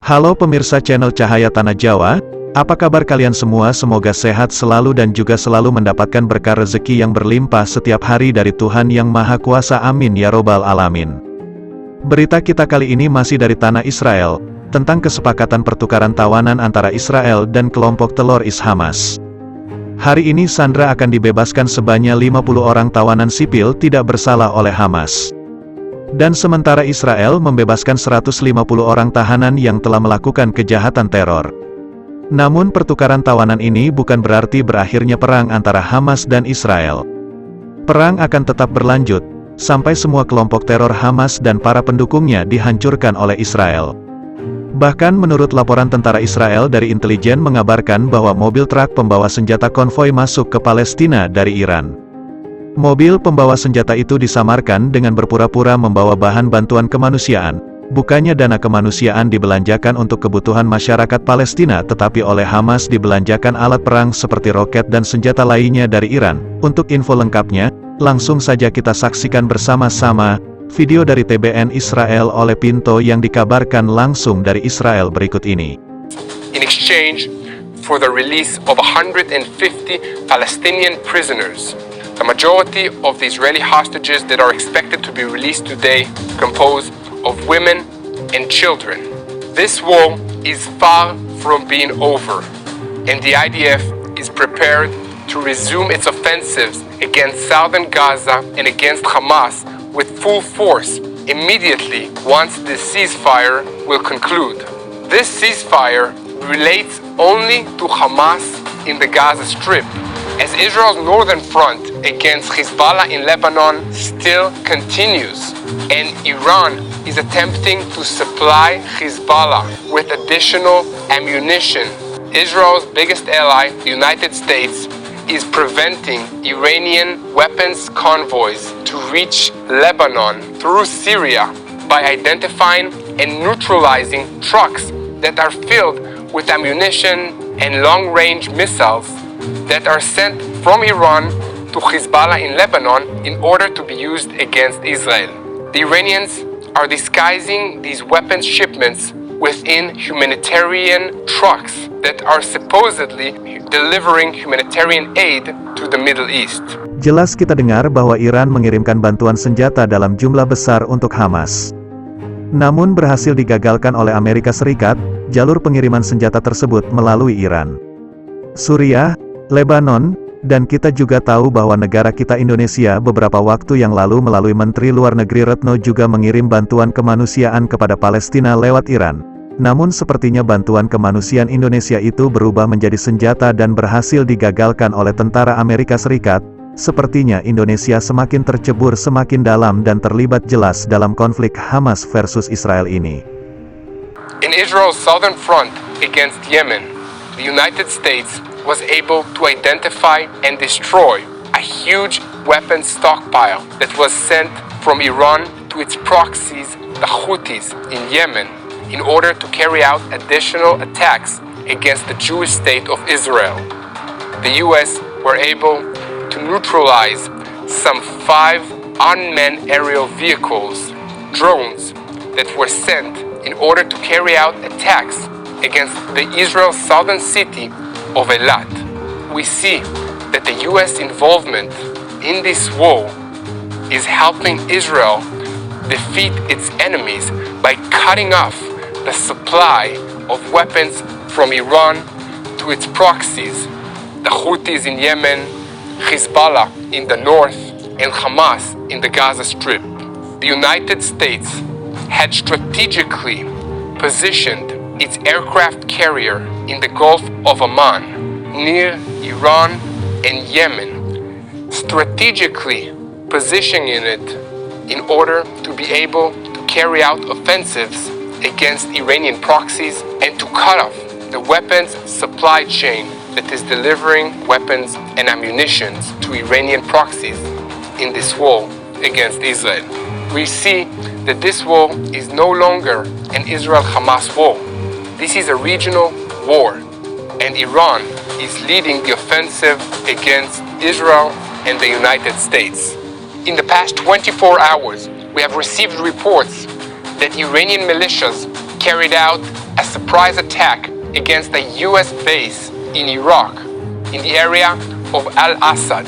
Halo pemirsa channel Cahaya Tanah Jawa, apa kabar kalian semua? Semoga sehat selalu dan juga selalu mendapatkan berkah rezeki yang berlimpah setiap hari dari Tuhan Yang Maha Kuasa. Amin ya robbal alamin. Berita kita kali ini masih dari tanah Israel, tentang kesepakatan pertukaran tawanan antara Israel dan kelompok teroris Hamas. Hari ini Sandra akan dibebaskan sebanyak 50 orang tawanan sipil tidak bersalah oleh Hamas. Dan sementara Israel membebaskan 150 orang tahanan yang telah melakukan kejahatan teror. Namun pertukaran tawanan ini bukan berarti berakhirnya perang antara Hamas dan Israel. Perang akan tetap berlanjut, sampai semua kelompok teror Hamas dan para pendukungnya dihancurkan oleh Israel. Bahkan menurut laporan tentara Israel dari intelijen mengabarkan bahwa mobil truk pembawa senjata konvoi masuk ke Palestina dari Iran. Mobil pembawa senjata itu disamarkan dengan berpura-pura membawa bahan bantuan kemanusiaan. Bukannya dana kemanusiaan dibelanjakan untuk kebutuhan masyarakat Palestina, tetapi oleh Hamas dibelanjakan alat perang seperti roket dan senjata lainnya dari Iran. Untuk info lengkapnya, langsung saja kita saksikan bersama-sama video dari TBN Israel oleh Pinto yang dikabarkan langsung dari Israel berikut ini. In exchange for the release of 150 Palestinian prisoners. The majority of the Israeli hostages that are expected to be released today compose of women and children. This war is far from being over, and the IDF is prepared to resume its offensives against southern Gaza and against Hamas with full force immediately once the ceasefire will conclude. This ceasefire relates only to Hamas in the Gaza Strip, as Israel's northern front against Hezbollah in Lebanon still continues, and Iran is attempting to supply Hezbollah with additional ammunition. Israel's biggest ally, the United States, is preventing Iranian weapons convoys to reach Lebanon through Syria by identifying and neutralizing trucks that are filled with ammunition and long-range missiles that are sent from Iran to Hezbollah in Lebanon in order to be used against Israel. The Iranians are disguising these weapons shipments within humanitarian trucks that are supposedly delivering humanitarian aid to the Middle East. Jelas kita dengar bahwa Iran mengirimkan bantuan senjata dalam jumlah besar untuk Hamas. Namun berhasil digagalkan oleh Amerika Serikat, jalur pengiriman senjata tersebut melalui Iran, Suriah, Libanon, dan kita juga tahu bahwa negara kita Indonesia beberapa waktu yang lalu melalui Menteri Luar Negeri Retno juga mengirim bantuan kemanusiaan kepada Palestina lewat Iran. Namun sepertinya bantuan kemanusiaan Indonesia itu berubah menjadi senjata dan berhasil digagalkan oleh tentara Amerika Serikat. Sepertinya Indonesia semakin tercebur semakin dalam dan terlibat jelas dalam konflik Hamas versus Israel ini. In Israel's southern front against Yemen, the United States was able to identify and destroy a huge weapons stockpile that was sent from Iran to its proxies, the Houthis in Yemen, in order to carry out additional attacks against the Jewish state of Israel. The US were able to neutralize some 5 unmanned aerial vehicles, drones, that were sent in order to carry out attacks against the Israel southern city of Eilat. We see that the US involvement in this war is helping Israel defeat its enemies by cutting off the supply of weapons from Iran to its proxies, the Houthis in Yemen, Hezbollah in the north, and Hamas in the Gaza Strip. The United States had strategically positioned its aircraft carrier in the Gulf of Oman, near Iran and Yemen, strategically positioning it in order to be able to carry out offensives against Iranian proxies and to cut off the weapons supply chain that is delivering weapons and ammunition to Iranian proxies in this war against Israel. We see that this war is no longer an Israel-Hamas war. This is a regional war, and Iran is leading the offensive against Israel and the United States. In the past 24 hours, we have received reports that Iranian militias carried out a surprise attack against a US base in Iraq, in the area of Al-Assad.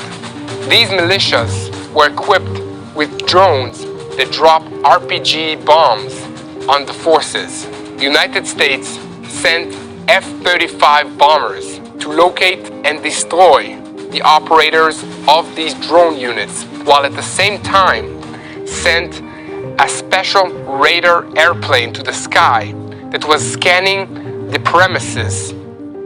These militias were equipped with drones that drop RPG bombs on the forces. The United States sent F-35 bombers to locate and destroy the operators of these drone units, while at the same time sent a special radar airplane to the sky that was scanning the premises,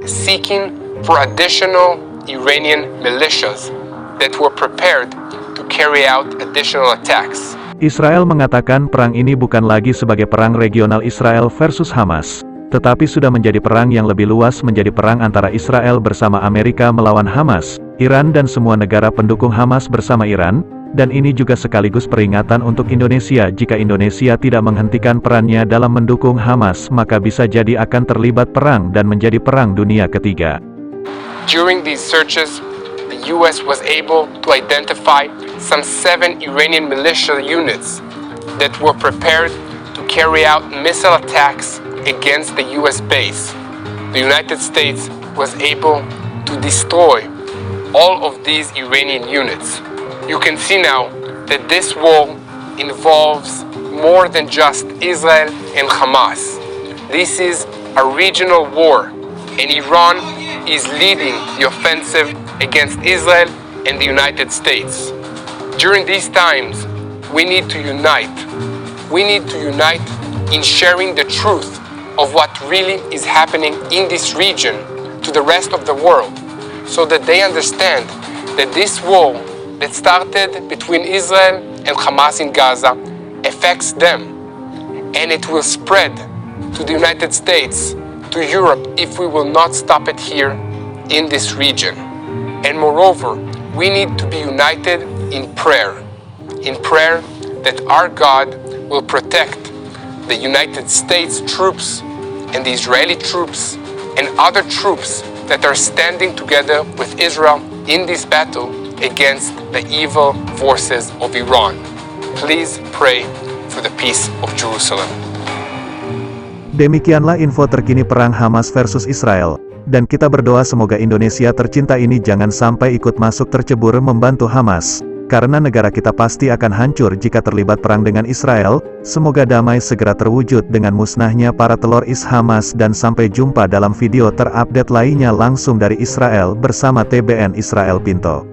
seeking for additional Iranian militias that were prepared to carry out additional attacks. Israel mengatakan perang ini bukan lagi sebagai perang regional Israel versus Hamas, tetapi sudah menjadi perang yang lebih luas, menjadi perang antara Israel bersama Amerika melawan Hamas, Iran dan semua negara pendukung Hamas bersama Iran, dan ini juga sekaligus peringatan untuk Indonesia. Jika Indonesia tidak menghentikan perannya dalam mendukung Hamas, maka bisa jadi akan terlibat perang dan menjadi perang dunia ketiga. During these searches, the US was able to identify some 7 Iranian militia units that were prepared to carry out missile attacks against the US base. The United States was able to destroy all of these Iranian units. You can see now that this war involves more than just Israel and Hamas. This is a regional war, and Iran is leading the offensive against Israel and the United States. During these times, we need to unite. We need to unite in sharing the truth of what really is happening in this region to the rest of the world, so that they understand that this war that started between Israel and Hamas in Gaza affects them, and it will spread to the United States, to Europe, if we will not stop it here in this region. And moreover, we need to be united in prayer that our God will protect the United States troops and the Israeli troops and other troops that are standing together with Israel in this battle against the evil forces of Iran. Please pray for the peace of Jerusalem. Demikianlah info terkini perang Hamas versus Israel, dan kita berdoa semoga Indonesia tercinta ini jangan sampai ikut masuk tercebur membantu Hamas, karena negara kita pasti akan hancur jika terlibat perang dengan Israel. Semoga damai segera terwujud dengan musnahnya para teroris Hamas, dan sampai jumpa dalam video terupdate lainnya langsung dari Israel bersama TBN Israel Pinto.